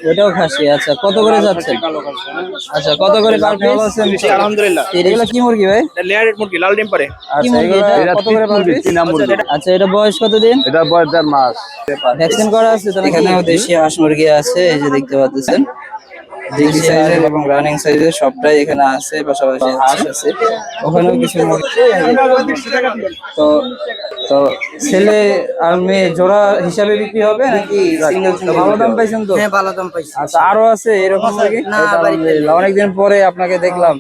এটাও খাসি। আচ্ছা, কত করে যাচ্ছে? আচ্ছা, কত করে পার পিস? আলহামদুলিল্লাহ। এগুলো কি মুরগি ভাই? এটা লেয়ারেড মুরগি, লাল ডিম পারে। কি মুরগি এটা? কত করে পার পিস? আচ্ছা, এটা বয়স কতদিন? এটা বয়স 1.5 মাস। ভ্যাকসিন করা আছে তো? এখানেও দেশি হাঁস মুরগি আছে, এই যে দেখতে পাচ্ছেন। দেশি সাইজের এবং রানিং সাইজের সবটাই এখানে আছে, পাশাপাশি হাঁস আছে, ওখানেও কিছু মুরগি। তো তো ছেলে আর মেয়ে জোড়া হিসাবে বিক্রি হবে নাকি সিঙ্গেল সিঙ্গেল? ভালো দাম পাইছেন তো? হ্যাঁ, ভালো দাম পাইছি। আচ্ছা, আরো আছে এরকম মুরগি? না, আলহামদুলিল্লাহ, অনেকদিন পরে আপনাকে দেখলাম।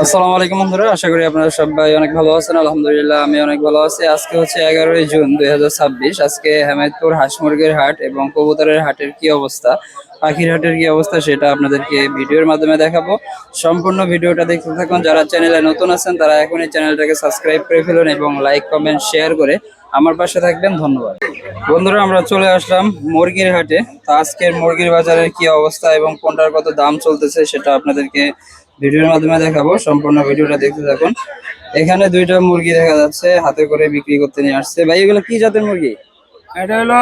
আসসালামু আলাইকুম বন্ধুরা, আশা করি আপনারা সবাই অনেক ভালো আছেন। আলহামদুলিল্লাহ, আমি অনেক ভালো আছি। আজকে হচ্ছে 11ই জুন 2026। আজকে হেমায়তপুর হাঁস মুরগির হাট এবং কবুতরের হাটের কি অবস্থা, পাখির হাটের কি অবস্থা, সেটা আপনাদেরকে ভিডিওর মাধ্যমে দেখাবো। সম্পূর্ণ ভিডিওটা দেখতে থাকুন। যারা চ্যানেলে নতুন আছেন তারা এখনই চ্যানেলটাকে সাবস্ক্রাইব করে ফেলুন এবং লাইক কমেন্ট শেয়ার করে আমার পাশে থাকবেন। ধন্যবাদ বন্ধুরা। আমরা চলে আসলাম মুরগির হাটে। তো আজকের মুরগির বাজারের কি অবস্থা এবং কোনটার কত দাম চলতেছে সেটা আপনাদেরকে ভিডিওর মাধ্যমে দেখাবো। সম্পূর্ণ ভিডিওটা দেখতে থাকুন। এখানে দুইটা মুরগি দেখা যাচ্ছে, হাতে করে বিক্রি করতে নিয়ে আসছে। ভাই, এগুলো কি জাতের মুরগি? এটা হলো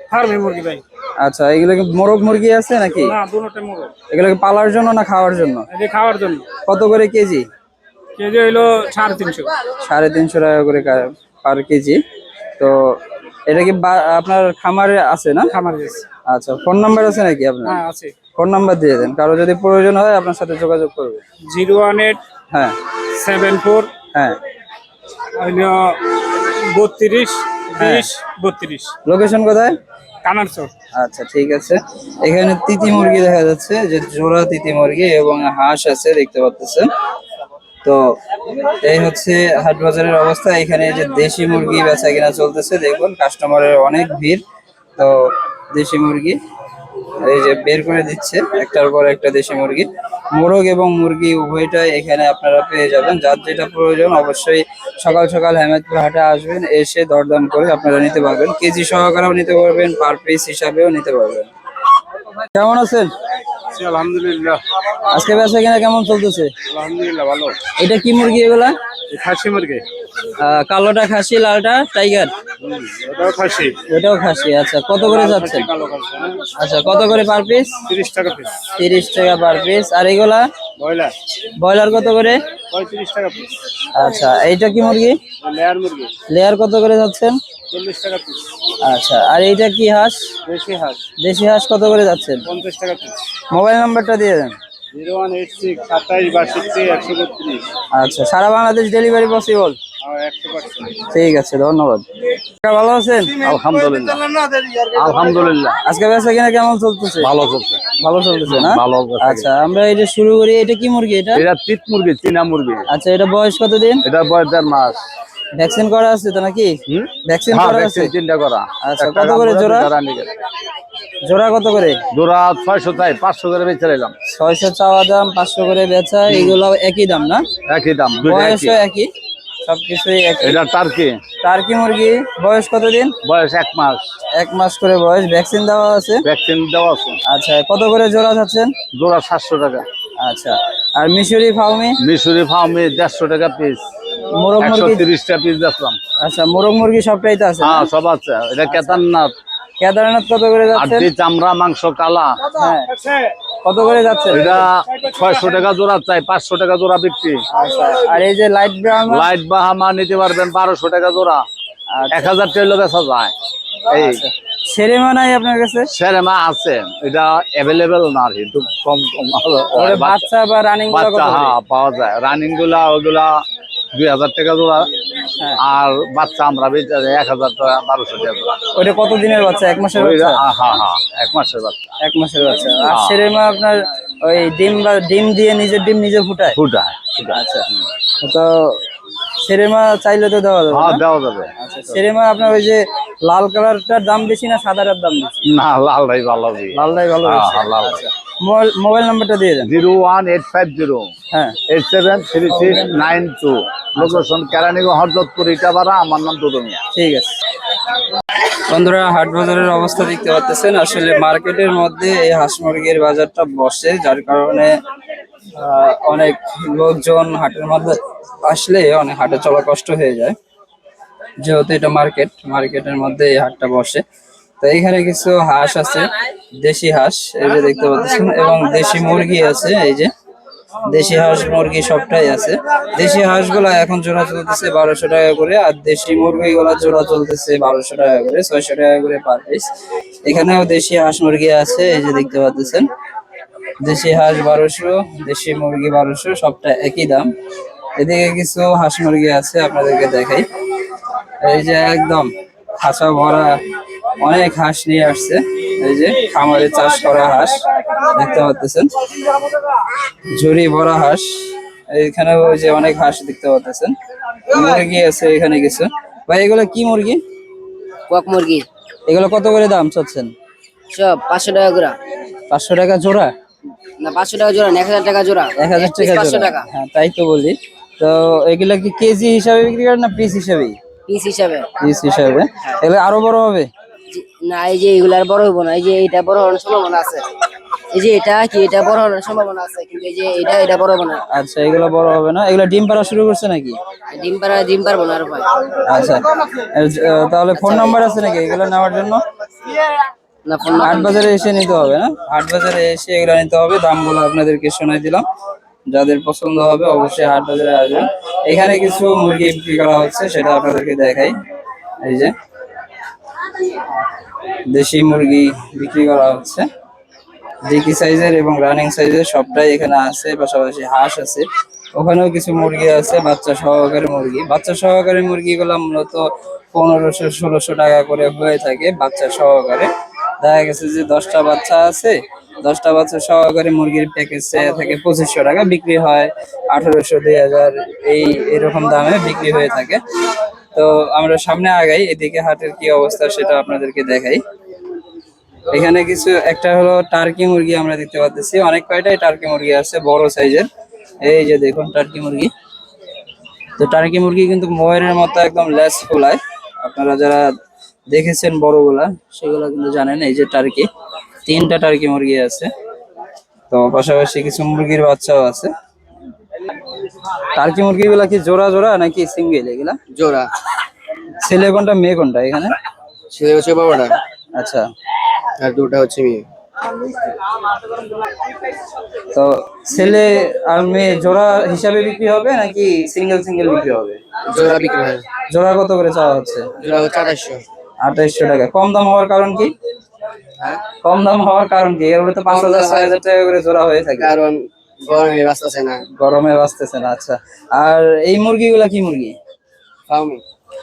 ফার্মি মুরগি ভাই। আচ্ছা, এগুলো কি মোরগ মুরগি আছে নাকি? না, দুটোটা মুরগ। এগুলো কি পালার জন্য না খাওয়ার জন্য? এটা খাওয়ার জন্য। কত করে কেজি? কেজি হইলো 350। 350 টাকা করে পার কেজি। তো এটা কি আপনার খামারে আছে না? খামার গেছে। আচ্ছা, ফোন নাম্বার আছে নাকি আপনার? হ্যাঁ, আছে। ফোন নাম্বার দিয়ে দেন, কারো যদি প্রয়োজন হয় আপনার সাথে যোগাযোগ করবে। 018 হ্যাঁ 74 হ্যাঁ হইলো 32 20 32। লোকেশন কোথায়? কানারচর। আচ্ছা, ঠিক আছে। এখানে তিতি মুরগি দেখা যাচ্ছে, যে জোড়া তিতি মুরগি এবং হাঁস আছে দেখতে পাচ্ছেন। তো এই হচ্ছে হাট বাজারের অবস্থা। এখানে যে দেশি মুরগি বেচা কিনা চলতেছে, দেখুন কাস্টমারের অনেক ভিড়। তো দেশি মুরগি এই যে বের করে দিচ্ছে একটার পর একটা দেশি মুরগি। মোরগ এবং মুরগি উভয়টাই এখানে আপনারা পেয়ে যাবেন। যার যেটা প্রয়োজন অবশ্যই সকাল সকাল হেমায়তপুর হাটে আসবেন, এসে দরদাম করে আপনারা নিতে পারবেন। কেজি সহকারেও নিতে পারবেন, পার পিস হিসাবেও নিতে পারবেন। কেমন আছেন? আলহামদুলিল্লাহ। আজকে বেচা কিনা কেমন চলতেছে? আলহামদুলিল্লাহ, ভালো। এটা কি মুরগি এগুলা? খাসি মুরগি। কালোটা খাসি, লালটা টাইগার? ওটাও খাসি। এটাও খাসি। আচ্ছা, কত করে যাচ্ছে? কালো খাসি। আচ্ছা, কত করে পার পিস? 30 টাকা পিস। 30 টাকা পার পিস। আর এগুলা? ব্রয়লার। ব্রয়লার কত করে? 35 টাকা পিস। আচ্ছা, এইটা কি মুরগি? লেয়ার মুরগি। লেয়ার কত করে যাচ্ছেন? 40 টাকা পিস। আচ্ছা, আর এইটা কি হাঁস? দেশি হাঁস। দেশি হাঁস কত করে যাচ্ছেন? 50 টাকা পিস। মোবাইল নাম্বারটা দিয়ে দেন। 0186 27 62 132। আচ্ছা, সারা বাংলাদেশ ডেলিভারি পসিবল? 100%। ঠিক আছে, ধন্যবাদ। ভালো আছেন? আলহামদুলিল্লাহ। আলহামদুলিল্লাহ। আজকে বেচা কিনা কেমন চলতেছে? ভালো চলছে। ভালো চলতেছে না? ভালো বেচা আচ্ছা, আমরা এই যে শুরু করি। এটা কি মুরগি এটা? এটা তিত মুরগি, চীনা মুরগি। আচ্ছা, এটা বয়স কতদিন? এটা বয়স 1.5 মাস। ভ্যাকসিন করা আছে তো নাকি? ভ্যাকসিন হ্যাঁ, করা আছে? ভ্যাকসিন 3টা করা। আচ্ছা, কত করে জোড়া? জোড়া কত করে? জোড়া 600 চাই, 500 করে বেচে নিলাম। 600 চাওয়া দাম, 500 করে বেচা। এগুলো একই দাম না? একই দাম, দুইটা একই। বয়সও একই, সবকিছুই একই। এটা টার্কি। টার্কি মুরগি বয়স কতদিন? বয়স 1 মাস। 1 মাস করে বয়স। ভ্যাকসিন দেওয়া আছে? ভ্যাকসিন দেওয়া আছে। আচ্ছা, কত করে জোড়া যাচ্ছেন? জোড়া 700 টাকা। আচ্ছা, আর মিশরি ফাউমি? মিশরি ফার্মে 150 টাকা পিস। মোরগ মুরগি? 130 টাকা পিস বেচলাম। আচ্ছা, মোরগ মুরগি সবটাই তো আছে? হ্যাঁ, সব আছে। এটা কেদারনাথ। কেদারনাথ কত করে যাচ্ছেন? আটি চামড়া মাংস কালা। হ্যাঁ, কত করে যাচ্ছে? এটা 600 টাকা জোড়া চাই, 500 টাকা জোড়া বিক্রি। আচ্ছা, আর এই যে লাইট ব্রাউন? লাইট বাহামা নিতে পারবেন 1200 টাকা জোড়া। 1000 টাকা বেচা যায়। এই সেরেমা নাই আপনার কাছে? সেরেমা আছে, এটা অ্যাভেলেবেল না, আর একটু কম কম। বাচ্চা বা রানিং বাচ্চা হ্যাঁ পাওয়া যায়। রানিং গুলা ওগুলা 2000 টাকা জোড়া। আর বাচ্চা আমরা 1000 টাকা, 1200 টাকা জোড়া। ওটা কত দিনের বাচ্চা? 1 মাসের বাচ্চা? হ্যাঁ হ্যাঁ, 1 মাসের বাচ্চা। 1 মাসের বাচ্চা। আর সেরেমা আপনার ওই ডিম দিয়ে নিজের ডিম নিজে ফুটায়? ফুটায়। আচ্ছা, তো সেরেমা চাইলে তো দেওয়া যাবে? হ্যাঁ, দেওয়া যাবে। আচ্ছা, সেরেমা আপনার ওই যে লাল কালারটার দাম বেশি না সাদাটার দাম বেশি? না, লালটাই ভালো। লালটাই ভালো। হ্যাঁ, লাল। আচ্ছা, মোবাইল নাম্বারটা দিয়ে দেন। 01850 হ্যাঁ 873692। লোকেশন কেরানীগঞ্জ, হরদতপুর, ইটাবাড়া। আমার নাম দুদু মিয়া। ঠিক আছে। বন্ধুরা, হাট বাজারের অবস্থা দেখতে পাচ্ছেন। আসলে মার্কেটের মধ্যে এই হাঁস মুরগির বাজারটা বসে, যার কারণে অনেক লোকজন হাটের মধ্যে আসলে অনেক হাটে চলা কষ্ট হয়ে যায়, যেহেতু এটা মার্কেটের মধ্যে এই হাটটা বসে। তো এইখানে কিছু হাঁস আছে, দেশি হাঁস এই যে দেখতে পাচ্ছেন, এবং দেশি মুরগি আছে। এই যে দেশি হাঁস মুরগি সবটাই আছে। দেশি হাঁসগুলা এখন জোড়া চলতেছে 1200 টাকা করে, আর দেশি মুরগি গুলা জোড়া চলতেছে 1200 টাকা করে, 600 টাকা করে পার পিস। এখানেও দেশি হাঁস মুরগি আছে, এই যে দেখতে পাচ্ছেন। দেশি হাঁস 1200, দেশি মুরগি 1200, সবটা একই দাম। এদিকে কিছু হাঁস মুরগি আছে, আপনাদেরকে দেখাই। এই যে একদম খাঁচা ভরা অনেক হাঁস নিয়ে আসছে। এই যে খামারে চাষ করা হাঁস দেখতে পাচ্ছেন, ঝুড়ি ভরা হাঁস। এইখানে ওই যে অনেক হাঁস দেখতে পাচ্ছেন। মুরগি আছে এখানে কিছু। ভাই এগুলো কি মুরগি? কক মুরগি এগুলো কত করে দাম চাচ্ছেন? সব 500 টাকা জোড়া। 500 টাকা জোড়া? না 500 টাকা জোড়া না, 1000 টাকা জোড়া। 1000 টাকা 500 জোড়া? টাকা হ্যাঁ তাই তো বলি। তো এগুলা কি কেজি হিসাবে বিক্রি করেন না পিস হিসাবে? পিস হিসাবে। পিস হিসাবে। এগুলো আরো বড় হবে? না এই যে এগুলার বড় হবো না, এই যে এটা বড় হওয়ার সম্ভাবনা আছে। এই যে এটা কি, এটা বড় হওয়ার সম্ভাবনা আছে, কিন্তু এই যে এটা বড় হবে না। আচ্ছা এগুলো বড় হবে না। এগুলো ডিম পাড়া শুরু করছে নাকি? ডিম পারবো না আর ভাই। আচ্ছা তাহলে ফোন নাম্বার আছে নাকি এগুলো নেওয়ার জন্য? না ফোন হাট বাজারে এসে নিতে হবে না? হাট বাজারে এসে এগুলো নিতে হবে। দামগুলো আপনাদেরকে শোনাই দিলাম, যাদের পছন্দ হবে অবশ্যই হাট বাজারে আসবেন। এখানে কিছু মুরগি বিক্রি করা হচ্ছে, সেটা আপনাদেরকে দেখাই। এই যে দেশি মুরগি বিক্রি করা হচ্ছে, ডিকি সাইজের এবং রানিং সাইজের সবটাই এখানে আছে। পাশাপাশি হাঁস আছে, ওখানেও কিছু মুরগি আছে বাচ্চা সহকারে মুরগি। বাচ্চা সহকারে মুরগিগুলো মূলত 1500-1600 টাকা করে হয়ে থাকে বাচ্চা সহকারে। দেখা গেছে যে 10টা বাচ্চা আছে, 10টা বাচ্চা সহকারে মুরগির প্যাকেজ থেকে 2500 টাকা বিক্রি হয়, 1800-2000 এরকম দামে বিক্রি হয়ে থাকে। তো আমরা সামনে আগাই, এদিকে হাটের কি অবস্থা সেটা আপনাদেরকে দেখাই। এখানে কিছু একটা হলো টার্কি মুরগি আমরা দেখতে পাচ্ছি, অনেক কয়টাই টার্কি মুরগি আছে বড় সাইজের। এই যে দেখুন টার্কি মুরগি। তো টার্কি মুরগি কিন্তু ময়ূরের মতো একদম লেজ ফোলায়। আপনারা যারা দেখেছেন বড়গুলা সেগুলো কিন্তু জানেন। এই যে টার্কি, 3টা টার্কি মুরগি আছে। তো পাশাপাশি কিছু মুরগির বাচ্চাও আছে। টার্কি মুরগিগুলা কি জোড়া জোড়া নাকি সিঙ্গেল এগুলা? জোড়া। ছেলে কোনটা মেয়ে কোনটা এখানে? ছেলে হচ্ছে বাবাটা, আচ্ছা আর দুটা হচ্ছে মেয়ে। তো ছেলে আর মেয়ে জোড়া হিসাবে বিক্রি হবে নাকি সিঙ্গেল সিঙ্গেল বিক্রি হবে? জোড়া বিক্রি হয়। জোড়া কত করে চাওয়া হচ্ছে? জোড়া হচ্ছে 2800। 2800 টাকা। কম দাম হওয়ার কারণ কি? কম দাম হওয়ার কারণ কি? এর তো 5000-6000 টাকা করে জোড়া হয়ে থাকে। কারণ গরমে বাঁচতেছে না। গরমে বাঁচতেছে না। আচ্ছা আর এই মুরগিগুলা কি মুরগি? ফার্মি।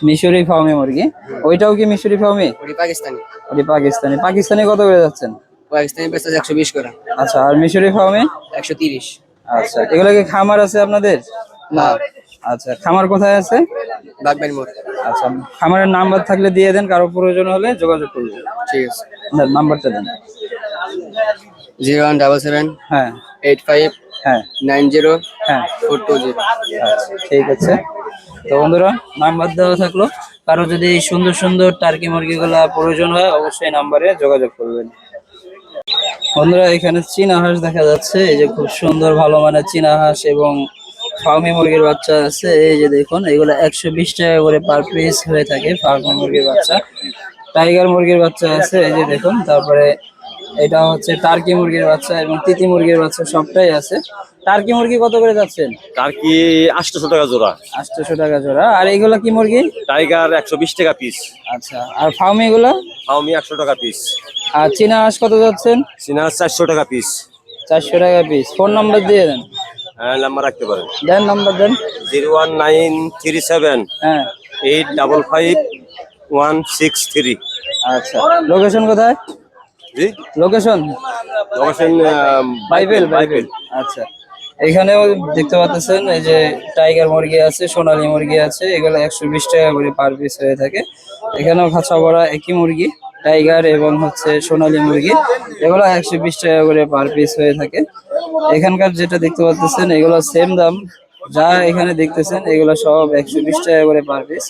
মিশরি ফার্মি মুরগি। ওইটাও কি মিশরি ফার্মি? ওটি পাকিস্তানি। ওই পাকিস্তানি। পাকিস্তানি কত করে যাচ্ছেন? পাকিস্তানি বেচা 120 করে। আচ্ছা আর মিশরি ফার্মি? 130। আচ্ছা এগুলা কি খামার আছে আপনাদের? না। আচ্ছা খামার কোথায় আছে? বাগবাড়ি মোড়। আচ্ছা খামারের নাম্বার থাকলে দিয়ে দেন, কারো প্রয়োজন হলে যোগাযোগ করবেন। ঠিক আছে। নাম্বারটা দেন। 0177 হ্যাঁ 85 হ্যাঁ 90 হ্যাঁ 420। আচ্ছা ঠিক আছে। তো বন্ধুরা নাম্বার দেওয়া থাকলো, কারো যদি এই সুন্দর সুন্দর টার্কি মুরগিগুলা প্রয়োজন হয় অবশ্যই নাম্বারে যোগাযোগ করবেন। বন্ধুরা এখানে চীনা হাঁস দেখা যাচ্ছে, এই যে খুব সুন্দর ভালো মানের চীনা হাঁস এবং ফার্মি মুরগির বাচ্চা আছে। এই যে দেখুন এগুলো 120 টাকা করে পার পিস হয়ে থাকে ফার্মি মুরগির বাচ্চা। টাইগার মুরগির বাচ্চা আছে, এই যে দেখুন। তারপরে এটা হচ্ছে টার্কি মুরগির বাচ্চা এবং তিতি মুরগির বাচ্চা সবটাই আছে। টার্কি মুরগি কত করে যাচ্ছেন? টার্কি 800 টাকা জোড়া, 800 টাকা জোড়া। আর এইগুলা কি মুরগি? টাইগার 120 টাকা পিস, আচ্ছা আর ফার্মি গুলা? ফাউমি 100 টাকা পিস, আর চীনা হাঁস কত যাচ্ছেন? সিনা 400 টাকা পিস। 400 টাকা পিস। ফোন নাম্বার দিয়ে দেন। নাম্বার রাখতে পারেন, দেন নাম্বার দেন। 01937 হ্যাঁ 855 163। আচ্ছা লোকেশন কোথায়? জি লোকেশন লোকেশন বাইবেল। আচ্ছা এখানেও দেখতে পাচ্ছেন এই যে টাইগার মুরগি আছে, সোনালী মুরগি আছে, এগুলো 120 টাকা করে পার পিস হয়ে থাকে। এখানেও খাঁচা ভরা একই মুরগি, টাইগার এবং হচ্ছে সোনালী মুরগি, এগুলো 120 টাকা করে পার পিস হয়ে থাকে। এখানকার যেটা দেখতে পাচ্ছেন এগুলো সেম দাম, যা এখানে দেখতেছেন এগুলো সব 120 টাকা করে পার পিস।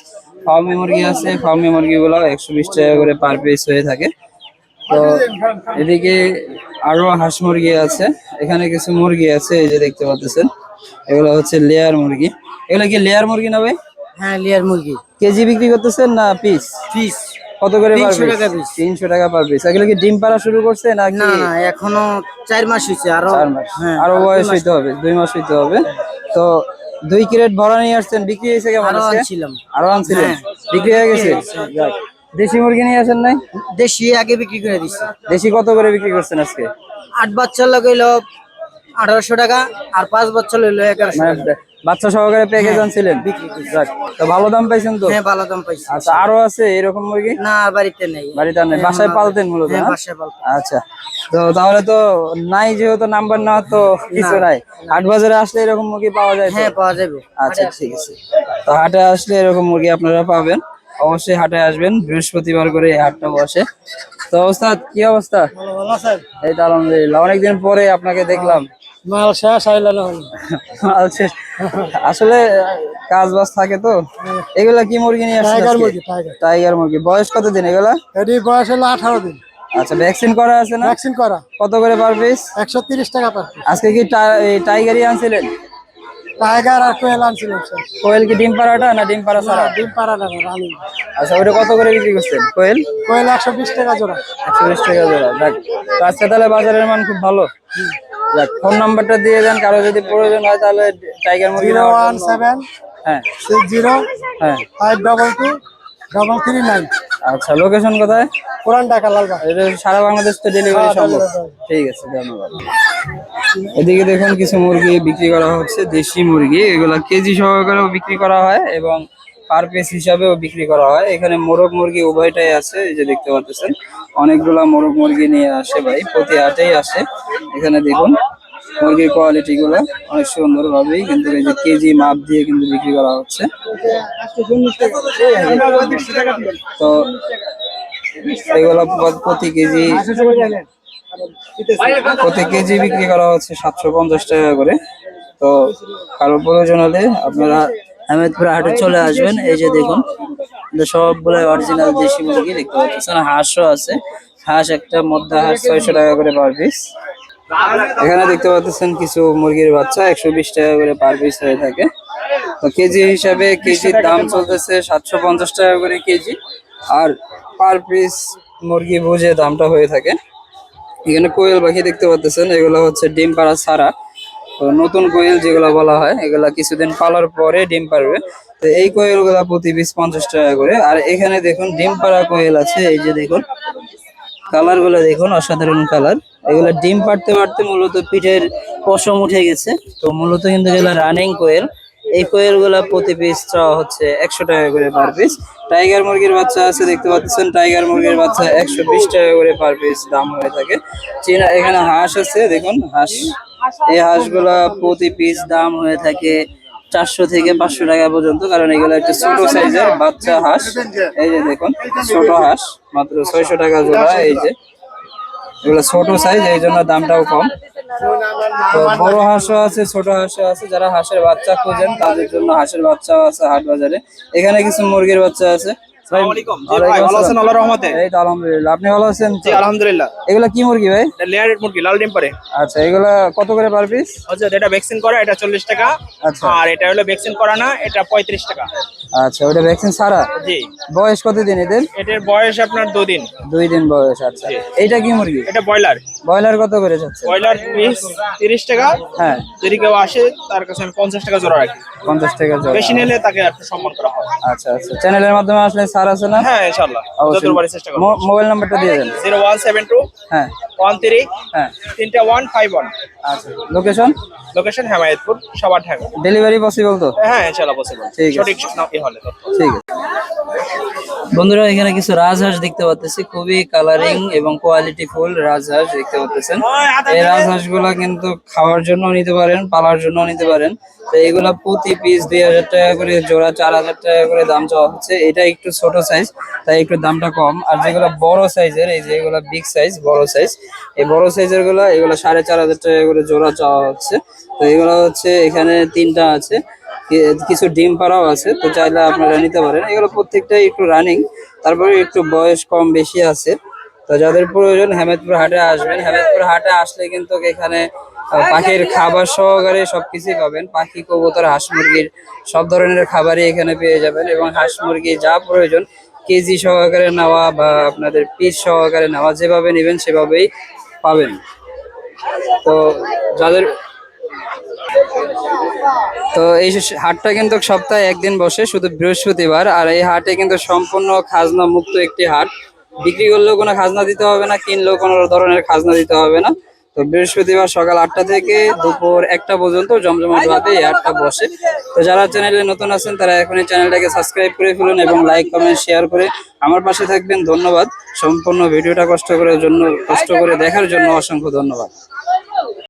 ফার্মি মুরগি আছে, ফার্মি মুরগিগুলো 120 টাকা করে পার পিস হয়ে থাকে। তো এদিকে আরো হাঁস মুরগি আছে, এখানে কিছু মুরগি আছে এই যে দেখতে পাচ্ছেন, এগুলো হচ্ছে লেয়ার মুরগি। এগুলো কি লেয়ার মুরগি না ভাই? হ্যাঁ লিয়ার মুরগি। কেজি বিক্রি করতেছেন না পিস? পিস। কত করে পার 300 পিস? টাকা piece। 300 টাকা পার পিস। এগুলো কি ডিম পাড়া শুরু করছে নাকি? না না এখনো 4 মাস হয়েছে আরো 4 মাস? হ্যাঁ, আরো আর 2 বয়স মাস হইতে হবে, 2 মাস হইতে হবে। তো 2 ক্রেট ভরা নিয়ে আসছেন, বিক্রি হয়েছে কেমন আরো আজকে? আনছিলাম। আরো আনছিলেন, হ্যাঁ। বিক্রি হয়ে গেছে? যাক। দেশি মুরগি নিয়ে আসেন নাই? দেশি আগে বিক্রি করে দিছি। দেশি কত করে বিক্রি করছেন আজকে? 8 বাচ্চা লাগাইলো 1800 টাকা আর 5 বাচ্চা লইলো 1100 মানে টাকা। বাচ্চা সহকারে প্যাকেজ আনছিলেন? বিক্রি করছি। যাক, তো ভালো দাম পাইছেন তো? হ্যাঁ ভালো দাম পাইছি। আচ্ছা, আরো আছে এরকম মুরগি? না বাড়িতে নেই। বাড়িতে আর নেই, এখন বাসায় পালতেন মূলত? হ্যাঁ না? বাসায় পালতেন। আচ্ছা, তো তাহলে তো নাই, যেহেতু নাম্বার না তো কিছু নাই। হাট বাজারে আসলে এরকম মুরগি পাওয়া যায় তো? হ্যাঁ পাওয়া যাবে। আচ্ছা ঠিক আছে, তো হাটে আসলে এরকম মুরগি আপনারা পাবেন। অবশ্যই হাটে আসবেন, বৃহস্পতিবার করে এই হাটটা বসে। তো ওস্তাদ, কি অবস্থা? ভালো আছেন? এই তো আলহামদুলিল্লাহ, অনেকদিন পরে আপনাকে দেখলাম। মাল শেষ আইলো না হলো। আচ্ছা, আসলে কাজ বাজ থাকে তো। এগুলা কি মুরগি নিয়ে আসছেন টাইগার আজকে? মুরগি, টাইগার। টাইগার মুরগি। বয়স কত দিন এগুলা? এটি বয়স হলো 18 দিন। আচ্ছা, ভ্যাকসিন করা আছে না? ভ্যাকসিন করা। কত করে পার পিস? 130 টাকা পার পিস। আজকে কি এই টাইগারই আনছিলেন? টাইগার আর কোয়েল আনছিলাম স্যার। কোয়েল কি ডিম পাড়াটা না ডিম পাড়া ছাড়া? ডিম পাড়া না রানী। আচ্ছা, ওটা কত করে বিক্রি করছেন কোয়েল? কোয়েল 120 টাকা জোড়া। 120 টাকা জোড়া। যাক, তো আজকে তাহলে বাজারের মান খুব ভালো। যাক, ফোন নাম্বারটা দিয়ে দেন, কারো যদি প্রয়োজন হয় তাহলে টাইগার মুরগি নেওয়ার জন্য। 017 হ্যাঁ 60 হ্যাঁ। 522 339। আচ্ছা, লোকেশন কোথায়? পুরান ঢাকা লালবাগ। এটা সারা বাংলাদেশ তো ডেলিভারি হ্যাঁ, সম্ভব? delivery। ঠিক আছে, ধন্যবাদ। এদিকে দেখুন কিছু মুরগি বিক্রি করা হচ্ছে, দেশি মুরগি। এগুলা কেজি সহকারেও বিক্রি করা হয় এবং পার পিস হিসাবেও বিক্রি করা হয়। এখানে মোরগ মুরগি উভয়টাই আছে, এই যে দেখতে পাচ্ছেন অনেকগুলা মোরগ মুরগি নিয়ে আসে ভাই, প্রতি হাটেই আসে। এখানে দেখুন মুরগির কোয়ালিটি গুলো অনেক সুন্দর ভাবেই কিন্তু এই যে কেজি মাপ দিয়ে কিন্তু বিক্রি করা হচ্ছে। তো এগুলো প্রতি কেজি বিক্রি করা হচ্ছে 750 টাকা করে। তো কারো প্রয়োজন হলে আপনারা আহমেদপুর হাটে চলে আসবেন। এই যে দেখুন সবগুলো অরিজিনাল দেশি মুরগি দেখতে পাচ্ছেন, হাঁসও আছে। হাঁস একটা মধ্যে হাঁস 600 টাকা করে পার পিস। এখানে দেখতে পাচ্ছেন কিছু মুরগির বাচ্চা 120 টাকা করে পার পিস হয়ে থাকে। তো কেজি হিসাবে কেজির দাম চলতেছে 750 টাকা করে কেজি, আর পার পিস মুরগি বুঝে দামটা হয়ে থাকে। এখানে কোয়েল পাখি দেখতে পাচ্ছেন, এগুলো হচ্ছে ডিম পাড়া ছাড়া। তো নতুন কোয়েল যেগুলো বলা হয়, এগুলা কিছুদিন পালার পরে ডিম পারবে। তো এই কোয়েল গুলা প্রতি পিস 50 টাকা করে। আর এখানে দেখুন ডিম পাড়া কোয়েল আছে, এই যে দেখুন কালার গুলো দেখুন, অসাধারণ কালার। এগুলা ডিম পাড়তে পারতে মূলত পিঠের পশম উঠে গেছে। তো মূলত কিন্তু এগুলা রানিং কোয়েল। এই কোয়েল গুলা প্রতি পিস চাওয়া হচ্ছে 100 টাকা করে পার পিস। টাইগার মুরগির বাচ্চা আছে দেখতে পাচ্ছেন, টাইগার মুরগির বাচ্চা 120 টাকা করে পার পিস দাম হয়ে থাকে। চীনা এখানে হাঁস আছে দেখুন, হাঁস। এই হাঁসগুলা প্রতি পিস দাম হয়ে থাকে 400 থেকে 500 টাকা পর্যন্ত, কারণ এগুলো একটু ছোট সাইজের বাচ্চা হাঁস। এই যে দেখুন ছোট হাঁস মাত্র 600 টাকা জোড়া। এই যে এগুলো ছোট সাইজ, এই জন্য দামটাও কম। তো বড় হাঁসও আছে, ছোট হাঁসও আছে। যারা হাঁসের বাচ্চা খোঁজেন তাদের জন্য হাঁসের বাচ্চাও আছে হাট বাজারে। এখানে কিছু মুরগির বাচ্চা আছে। ভালো আছেন আল্লাহর রহমতে? এই তো আলহামদুলিল্লাহ, আপনি ভালো আছেন? জি আলহামদুলিল্লাহ। এগুলা কি মুরগি ভাই? এটা লেয়ারেড মুরগি, লাল ডিম পারে। আচ্ছা, এগুলা কত করে পার পিস? আচ্ছা, এটা ভ্যাকসিন করা, এটা 40 টাকা। আচ্ছা। আর এটা হলো ভ্যাকসিন করা না, এটা 35 টাকা। আচ্ছা, ওটা ভ্যাকসিন ছাড়া? জি। বয়স কতদিন এদের? এটার বয়স আপনার 2 দিন। 2 দিন বয়স। আচ্ছা, এইটা কি মুরগি? এটা ব্রয়লার। ব্রয়লার কত করে যাচ্ছে? ব্রয়লার পিস 30 টাকা। হ্যাঁ, যদি কেউ আসে তার কাছে আমি 50 টাকা জোড়া রাখি। 50 টাকা জোড়া। বেশি নিলে তাকে একটু সম্মান করা হয়। আচ্ছা আচ্ছা, চ্যানেলের মাধ্যমে আসলে ছাড় আছে না? হ্যাঁ ইনশাআল্লাহ, অবশ্যই। যতবার চেষ্টা করব। মোবাইল নাম্বারটা দিয়ে দেন। 0172 হ্যাঁ 13 হ্যাঁ। 3151। আচ্ছা, লোকেশন? লোকেশন হেমায়েতপুর, সবার ঢাকা। ডেলিভারি পসিবল তো? হ্যাঁ ইনশাআল্লাহ পসিবল। ঠিক আছে। সঠিক নাকি হলে তো। ঠিক আছে। বন্ধুরা, এখানে কিছু রাজহাঁস দেখতে পাচ্ছি, খুবই কালারিং এবং কোয়ালিটি ফুল রাজহাঁস দেখতে পাচ্ছেন। এই রাজহাঁস গুলা কিন্তু খাওয়ার জন্য নিতে পারেন, পালার জন্য নিতে পারেন। তো এগুলা প্রতি পিস 2000 টাকা করে জোড়া, 4000 টাকা করে দাম চাওয়া হচ্ছে। এটা একটু ছোট সাইজ, তাই একটু দামটা কম। আর যেগুলো বড় সাইজের, এই যে এগুলা বিগ সাইজ, বড় সাইজ, এই বড় সাইজের গুলা এগুলো 4500 টাকা করে জোড়া চাওয়া হচ্ছে। তো এগুলো হচ্ছে এখানে 3টা আছে, কিছু ডিম পাড়াও আছে। তো চাইলে আপনারা নিতে পারেন। এগুলো প্রত্যেকটাই একটু রানিং, তারপরে একটু বয়স কম বেশি আছে। তো যাদের প্রয়োজন হেমায়েতপুর হাটে আসবেন। হেমায়েতপুর হাটে আসলে কিন্তু এখানে পাখির খাবার সহকারে সবকিছুই পাবেন। পাখি, কবুতর, হাঁস মুরগির সব ধরনের খাবারই এখানে পেয়ে যাবেন এবং হাঁস মুরগি যা প্রয়োজন কেজি সহকারে নেওয়া বা আপনাদের পিস সহকারে নেওয়া, যেভাবে নেবেন সেভাবেই পাবেন। তো যাদের তো এই হাটটা কিন্তু সপ্তাহে একদিন বসে, শুধু বৃহস্পতিবার। আর এই হাটে কিন্তু সম্পূর্ণ খাজনা মুক্ত একটি হাট। বিক্রি করলেও কোনো খাজনা দিতে হবে না, কিনলেও কোনো ধরনের খাজনা দিতে হবে না। তো বৃহস্পতিবার সকাল 8টা থেকে দুপুর 1টা পর্যন্ত জমজমাট ভাবে এই হাটটা বসে। তো যারা চ্যানেলে নতুন আছেন তারা এখন এই চ্যানেলটাকে সাবস্ক্রাইব করে ফেলুন এবং লাইক কমেন্ট শেয়ার করে আমার পাশে থাকবেন। ধন্যবাদ। সম্পূর্ণ ভিডিওটা কষ্ট করে দেখার জন্য অসংখ্য ধন্যবাদ।